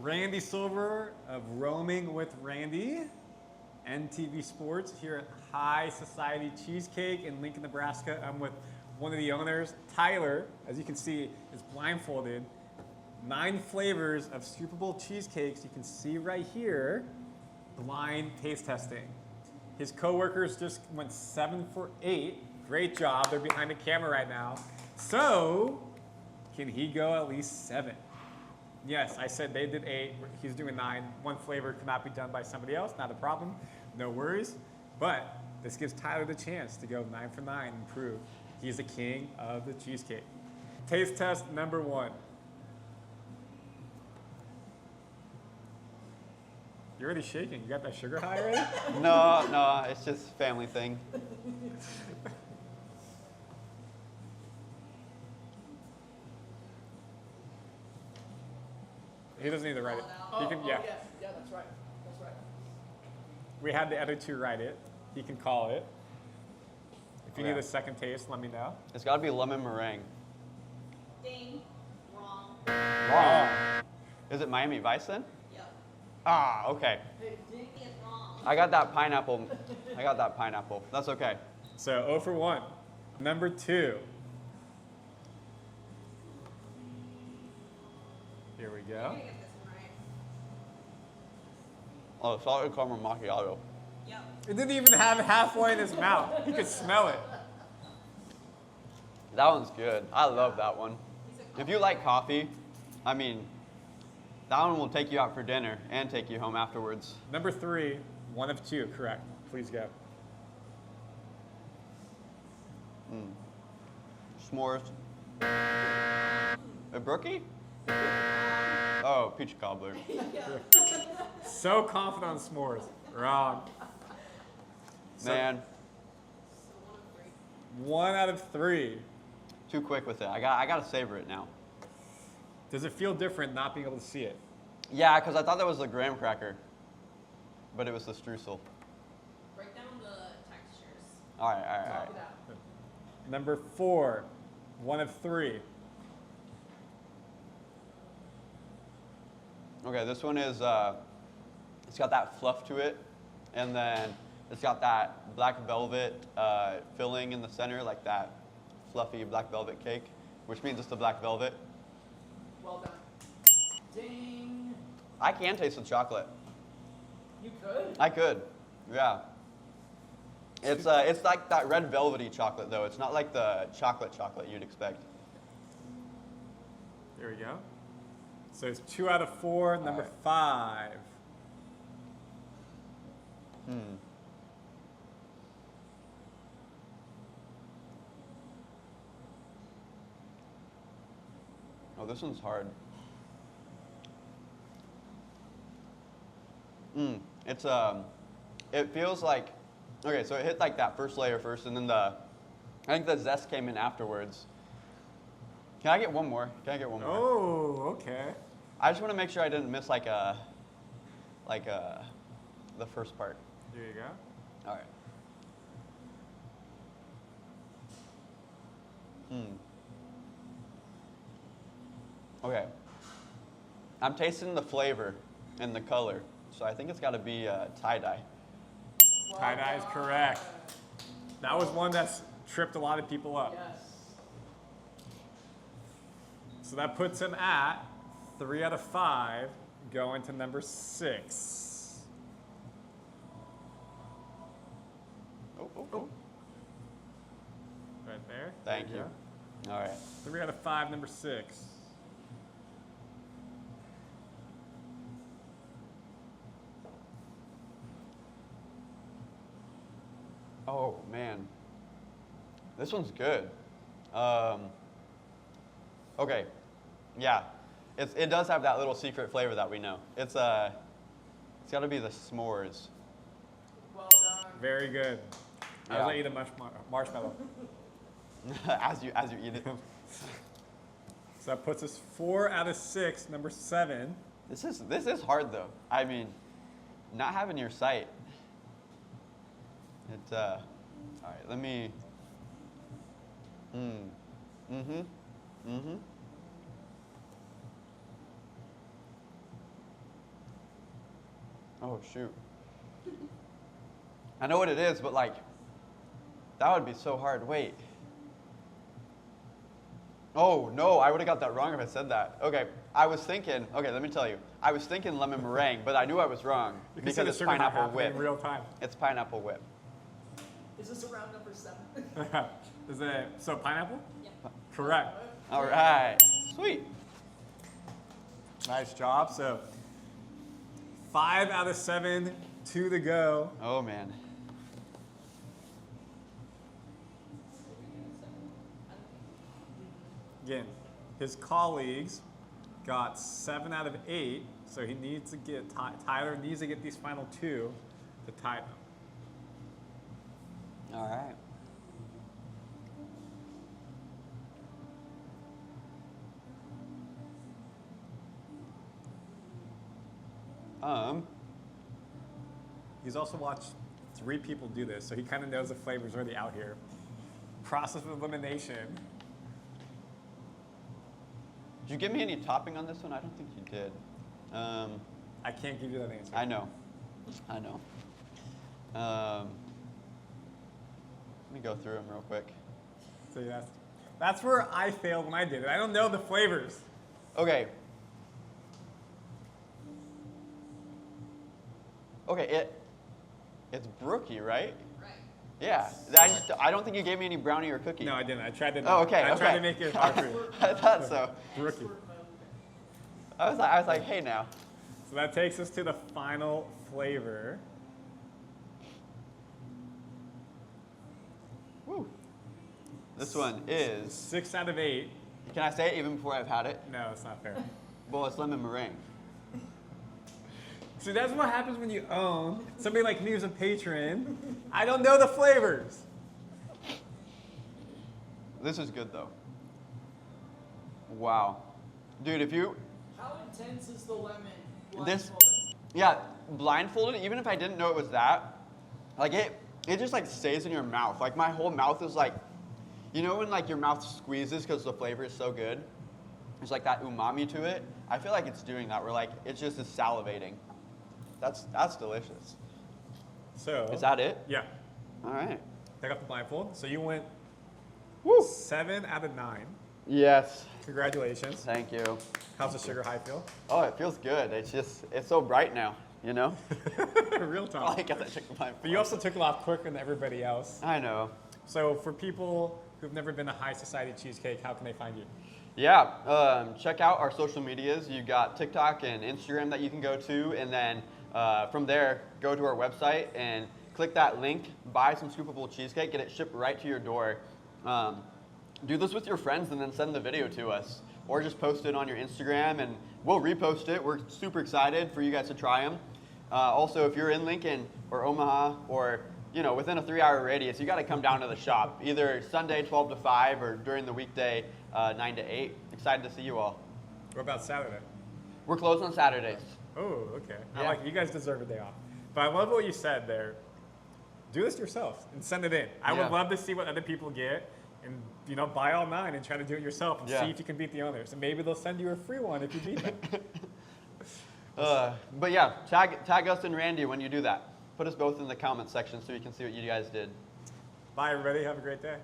Randy Silver of Roaming with Randy, NTV Sports here at High Society Cheesecake in Lincoln, Nebraska. I'm with one of the owners, Tyler. As you can see, is blindfolded. 9 flavors of Scoopable Cheesecakes. You can see right here, blind taste testing. His coworkers just went 7 for 8. Great job. They're behind the camera right now. So, can he go at least 7? Yes, I said they did 8. He's doing 9. One flavor could not be done by somebody else. Not a problem. No worries. But this gives Tyler the chance to go 9 for 9 and prove he's the king of the cheesecake. Taste test number 1. You're already shaking. You got that sugar high already? No, it's just a family thing. He doesn't need to write it. He can, yeah, that's right. That's right. We had the editor write it. He can call it. If you Okay. need a second taste, let me know. It's got to be lemon meringue. Ding. Wrong. Wrong. Is it Miami Vice then? Yep. Ah, okay. Hey, ding. Is wrong. I got that pineapple. That's okay. So 0 for 1. Number 2. Here we You're go. gonna get this one right. Oh, salted caramel macchiato. Yep. It didn't even have halfway in his mouth. You could smell it. That one's good. I love that one. If you like coffee, I mean, that one will take you out for dinner and take you home afterwards. Number 3, 1 of 2, correct. Please go. S'mores. A brookie? Oh, peach cobbler. So confident on s'mores. Wrong. Man, 1 out of 3. too quick with it. I gotta savor it now. Does it feel different not being able to see it? Yeah, because I thought that was the graham cracker, but it was the streusel. Break down the textures. All right. Talk it out. Number 4, 1 of 3. Okay, this one is, it's got that fluff to it, and then it's got that black velvet filling in the center, like that fluffy black velvet cake, which means it's the black velvet. Well done. Ding. I can taste the chocolate. You could? I could, yeah. It's like that red velvety chocolate though. It's not like the chocolate you'd expect. There we go. So it's 2 out of 4. Number right. 5. Oh, this one's hard. It's it feels like, okay, so it hit like that first layer first, and then I think the zest came in afterwards. Can I get one more? Oh, okay. I just want to make sure I didn't miss the first part. Here you go. All right. Okay. I'm tasting the flavor and the color, so I think it's got to be tie-dye. Tie-dye is correct. That was one that's tripped a lot of people up. Yes. So that puts him at 3 out of 5, going to number 6. Oh. Right there. Thank There you. go. All right. 3 out of 5, number 6. Oh man, this one's good. Okay, yeah, it does have that little secret flavor that we know. It's got to be the s'mores. Well done. Very good. I Yeah. was eat a marshmallow. as you eat it. So that puts us 4 out of 6, number 7. This is hard though. I mean, not having your sight. It's all right. Let me. Oh, shoot. I know what it is, but like, that would be so hard. Wait. Oh, no, I would have got that wrong if I said that. Okay, I was thinking, okay, let me tell you. I was thinking lemon meringue, but I knew I was wrong You can because see the it's sugar high pineapple happening whip. in real time. It's pineapple whip. Is this around number 7? Is it so pineapple? Yep. Correct. All right, sweet. Nice job. So 5 out of 7, 2 to go. Oh, man. Again, his colleagues got 7 out of 8, so he needs to get Tyler needs to get these final 2 to tie them. All right. He's also watched 3 people do this, so he kind of knows the flavors already out here. Process of elimination. Did you give me any topping on this one? I don't think you did. I can't give you that answer. I know. I know. Let me go through them real quick. So that's where I failed when I did it. I don't know the flavors. Okay. Okay, it's brookie, right? Right. Yeah. I don't think you gave me any brownie or cookie. No, I didn't. I tried to. Oh, okay, I tried okay. to make it hard for you. I thought so. Rookie. I was like, hey now. So that takes us to the final flavor. Woo. This one is. 6 out of 8. Can I say it even before I've had it? No, it's not fair. Well, it's lemon meringue. See, that's what happens when you own somebody like me who's a patron. I don't know the flavors. This is good though. Wow. Dude, if you. How intense is the lemon? This- Blindfolded? Yeah, blindfolded, even if I didn't know it was that, like it just like stays in your mouth. Like my whole mouth is like, you know when like your mouth squeezes because the flavor is so good? There's like that umami to it. I feel like it's doing that where like it just is salivating. That's delicious. So. Is that it? Yeah. All right. Take off the blindfold. So you went Woo. 7 out of 9. Yes. Congratulations. Thank you. How's the sugar high feel? Oh, it feels good. It's so bright now, you know? Real Oh, time. I guess I took the blindfold. But you also took it off quicker than everybody else. I know. So for people who've never been to High Society Cheesecake, how can they find you? Yeah, check out our social medias. You got TikTok and Instagram that you can go to, and then from there, go to our website and click that link, buy some Scoopable Cheesecake, get it shipped right to your door. Do this with your friends and then send the video to us. Or just post it on your Instagram and we'll repost it. We're super excited for you guys to try them. Also, if you're in Lincoln or Omaha or within a 3-hour radius, you got to come down to the shop, either Sunday 12 to 5 or during the weekday 9 to 8. Excited to see you all. What about Saturday? We're closed on Saturdays. Oh, okay. I Yeah. like it. You guys deserve a day off. But I love what you said there. Do this yourself and send it in. I Yeah. would love to see what other people get and buy all 9 and try to do it yourself and Yeah. see if you can beat the owners. And maybe they'll send you a free one if you beat them. But yeah, tag us and Randy when you do that. Put us both in the comment section so we can see what you guys did. Bye, everybody. Have a great day.